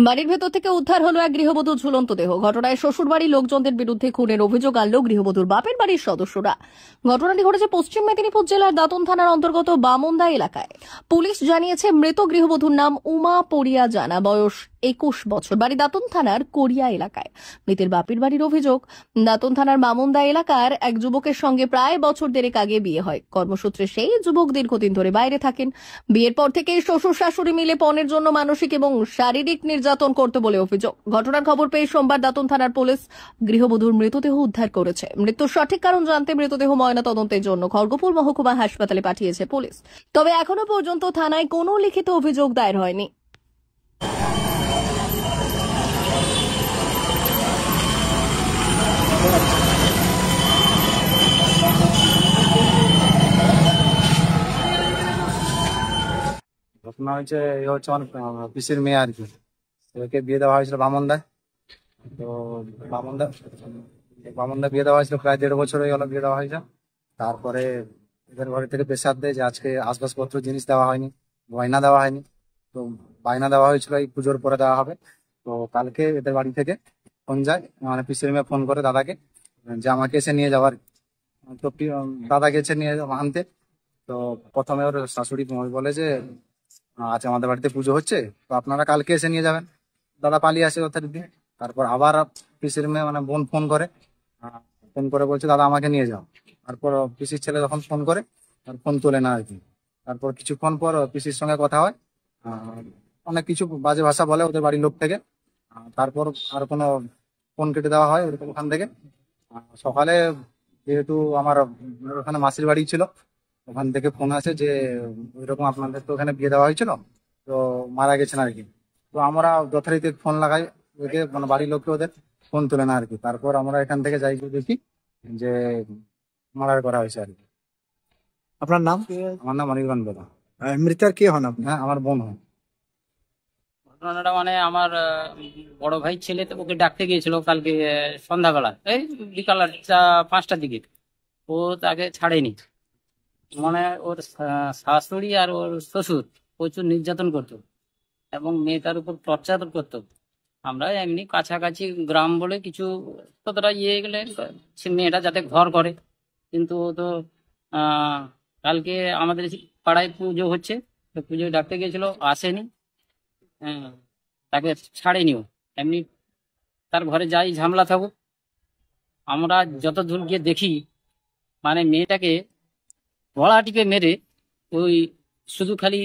বাড়ির ভেতর থেকে উদ্ধার হলো এক গৃহবধূর ঝুলন্ত দেহ। ঘটনায় শ্বশুরবাড়ির লোকজনদের বিরুদ্ধে খুনের অভিযোগ আনল গৃহবধূর বাপের বাড়ির সদস্যরা। ঘটনাটি ঘটেছে পশ্চিম মেদিনীপুর জেলার দাঁতন থানার অন্তর্গত বামনদা এলাকায়। পুলিশ জানিয়েছে মৃত গৃহবধূর নাম উমা পরিয়া জানা, বয়স 21 বছর, বাড়ি দাঁতন থানার কোরিয়া এলাকায়। মৃতের বাপের বাড়ির অভিযোগ, দাঁতন থানার বামনদা এলাকার এক যুবকের সঙ্গে প্রায় বছর দেড়েক আগে বিয়ে হয়। কর্মসূত্রে সেই যুবক দীর্ঘদিন ধরে বাইরে থাকেন। বিয়ের পর থেকেই শ্বশুর শাশুড়ি মিলে পণের জন্য মানসিক এবং শারীরিক নির্যাতন করতে বলে অভিযোগ। ঘটনার খবর পেয়ে সোমবার দাঁতন থানার পুলিশ গৃহবধূর মৃতদেহ উদ্ধার করেছে। মৃত্যুর সঠিক কারণ জানতে মৃতদেহ ময়নাতদন্তের জন্য খড়গপুর মহকুমা হাসপাতালে পাঠিয়েছে পুলিশ। তবে এখনো পর্যন্ত থানায় কোনো লিখিত অভিযোগ দায়ের হয়নি। ঘটনা হয়েছে আমার পিসির মেয়ে আর কি, ওকে বিয়ে দেওয়া হয়েছিল বামনদায়। তো বামনদা বিয়ে দেওয়া হয়েছিল প্রায় 1.5 বছর হয়ে গেল বিয়ে দেওয়া হয়েছে। তারপরে এদের ঘরে থেকে প্রেসার দেয় যে আজকে আসবাবপত্র জিনিস দেওয়া হয়নি, গয়না দেওয়া হয়নি। তো বায়না দেওয়া হয়েছিল এই পুজোর পরে দেওয়া হবে। তো কালকে এদের বাড়ি থেকে ফোন যায়, মানে পিসির মেয়ে ফোন করে দাদাকে যে আমাকে এসে নিয়ে যাওয়ার। তো দাদা গেছে নিয়ে আনতে। তো প্রথমে ওর শাশুড়ি বলে যে আজ আমাদের বাড়িতে পুজো হচ্ছে, তো আপনারা কালকে এসে নিয়ে যাবেন। দাদা পালিয়ে আসে ওদের দিয়ে। তারপর আবার পিসির মেয়ে মানে বোন ফোন করে বলছে দাদা আমাকে নিয়ে যাও। তারপর পিসির ছেলে যখন ফোন করে, তার ফোন তোলে না আর কি। তারপর কিছুক্ষণ পর পিসির সঙ্গে কথা হয়, অনেক কিছু বাজে ভাষা বলে ওদের বাড়ির লোক থেকে। তারপর আর কোনো ফোন কেটে দেওয়া হয় ওখান থেকে। সকালে যেহেতু আমার ওখানে মাসির বাড়ি ছিল, ওখান থেকে ফোন আসে যে ওইরকম আপনাদের তো ওখানে বিয়ে দেওয়া হয়েছিল, তো মারা গেছেন আর কি। তো আমরা যথারীতি ফোন লাগাই ওকে, মানে বাড়ির লোককে, ওদের ফোন তুলে না আর কি। তারপর আমরা এখান থেকে যাই দেখি যে মার্ডার করা হয়েছে আর কি। আপনার নাম? আমার নাম অনির্বাণ বেলা। মৃতার কে হন আপনি? হ্যাঁ, আমার বোন হয়। ঘটনাটা মানে আমার বড় ভাই ছেলে তো ওকে ডাকতে গিয়েছিল কালকে সন্ধ্যাবেলা, এই বিকাল 5টার দিকে। ও তাকে ছাড়েনি, মানে ওর শাশুড়ি আর ওর শ্বশুর প্রচুর নির্যাতন করতো এবং মেয়েটার উপর টর্চার করতো। আমরা এমনি কাছাকাছি গ্রাম বলে কিছু কতটা গেলে সে মেয়েটা যাতে ঘর করে, কিন্তু ও তো কালকে আমাদের পাড়ায় পুজো হচ্ছে, তো পুজোয় ডাকতে গিয়েছিল, আসেনি। তাকে ছাড়েনিও। এমনি তার ঘরে যাই ঝামেলা থাকুক, আমরা যত দূর গিয়ে দেখি মানে মেয়েটাকে গলা টিপে মেরে ওই শুধু খালি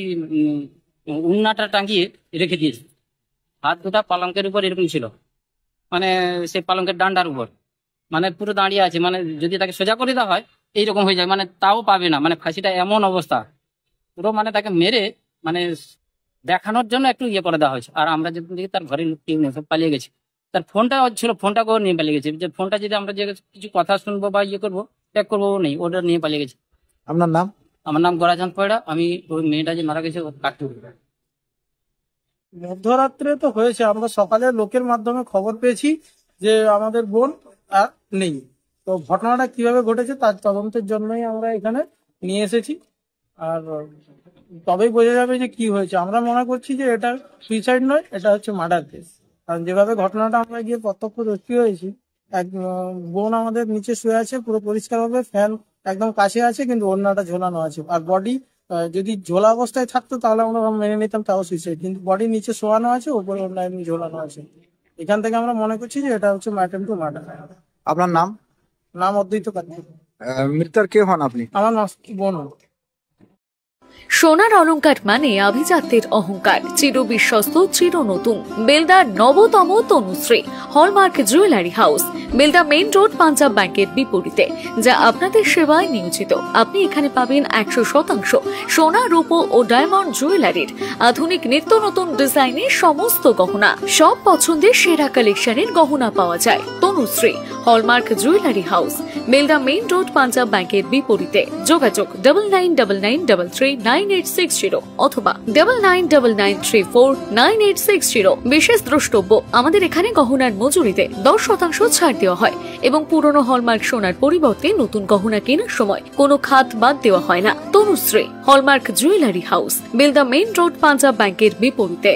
উন্নাটা টাঙিয়ে রেখে দিয়েছে। হাত দুটা পালঙ্কের উপর এরকম ছিল, মানে সে পালঙ্কের ডান্ডার উপর, মানে পুরো দাঁড়িয়ে আছে। মানে যদি তাকে সোজা করে দেওয়া হয় এইরকম হয়ে যায়, মানে তাও পাবে না, মানে ফাঁসিটা এমন অবস্থা পুরো, মানে তাকে মেরে মানে দেখানোর জন্য একটু করে দেওয়া হয়েছে। আর আমরা যদি দেখি তার ঘরের লোক কেউ নেই, সব পালিয়ে গেছে। তার ফোনটা ছিল, ফোনটাকেও নিয়ে পালিয়ে গেছে। যে ফোনটা যদি আমরা যে কিছু কথা শুনবো বা করবো ট্যাগ করবো, নেই, ওটা নিয়ে পালিয়ে গেছে। আপনার নাম? আমার নাম গোরাচাঁদ পয়ড়া। আমি ওই মেয়েটা যে মারা গেছে ওর কাটতে। মধ্যরাত্রে তো হয়েছে, আমরা সকালে লোকের মাধ্যমে খবর পেয়েছি যে আমাদের বোন আর নেই। তো ঘটনাটা কিভাবে ঘটেছে তার তদন্তের জন্যই আমরা এখানে নিয়ে এসেছি। আর তবেই বোঝা যাবে যে কি হয়েছে। আমরা মনে করছি যে এটা সুইসাইড নয়, এটা হচ্ছে মার্ডার কেস। কারণ যেভাবে ঘটনাটা আমরা গিয়ে প্রত্যক্ষদর্শী হয়েছি, এক বোন আমাদের নিচে শুয়ে আছে পুরো পরিষ্কার ভাবে, ফ্যান একদম কাছে আছে, কিন্তু ওড়নাটা ঝোলানো আছে। আর বডি যদি ঝোলা অবস্থায় থাকতো তাহলে আমরা মেনে নিতাম তাও সুইসাইড, কিন্তু বডি নিচে শোয়ানো আছে, উপরে ওড়না এমনি ঝোলানো আছে। এখান থেকে আমরা মনে করছি যে এটা হচ্ছে অ্যাটেম্প্ট টু মার্ডার। আপনার নাম? নাম অদ্বৈত কার্তিক। মৃতার কে হন আপনি? আমার বোন। সোনার অলংকার মানে আভিজাত্যের অহংকার, চির বিশ্বস্ত, চির নতুন। বেলদার নবতম Tanushree hallmark jewellery house, Belda main road, Punjab ব্যাংকের বিপরীতে, যা আপনাদের সেবায় নিয়োজিত। আপনি এখানে পাবেন 100% সোনা, রূপো ও ডায়মন্ড জুয়েলারির আধুনিক নিত্য নতুন ডিজাইনের সমস্ত গহনা। সব পছন্দের সেরা কালেকশনের গহনা পাওয়া যায়। Tanushree hallmark jewellery house, Belda main road, Punjab ব্যাংকের বিপরীতে। যোগাযোগ 9999339860 অথবা 9999349860। বিশেষ দ্রষ্টব্য, আমাদের এখানে গহনার মজুরিতে 10% ছাড় দেওয়া হয় এবং পুরনো হলমার্ক সোনার পরিবর্তে নতুন গহনা কেনার সময় কোনো খাত বাদ দেওয়া হয় না। Tanushree hallmark jewellery house, Belda main road, Punjab ব্যাংকের বিপরীতে।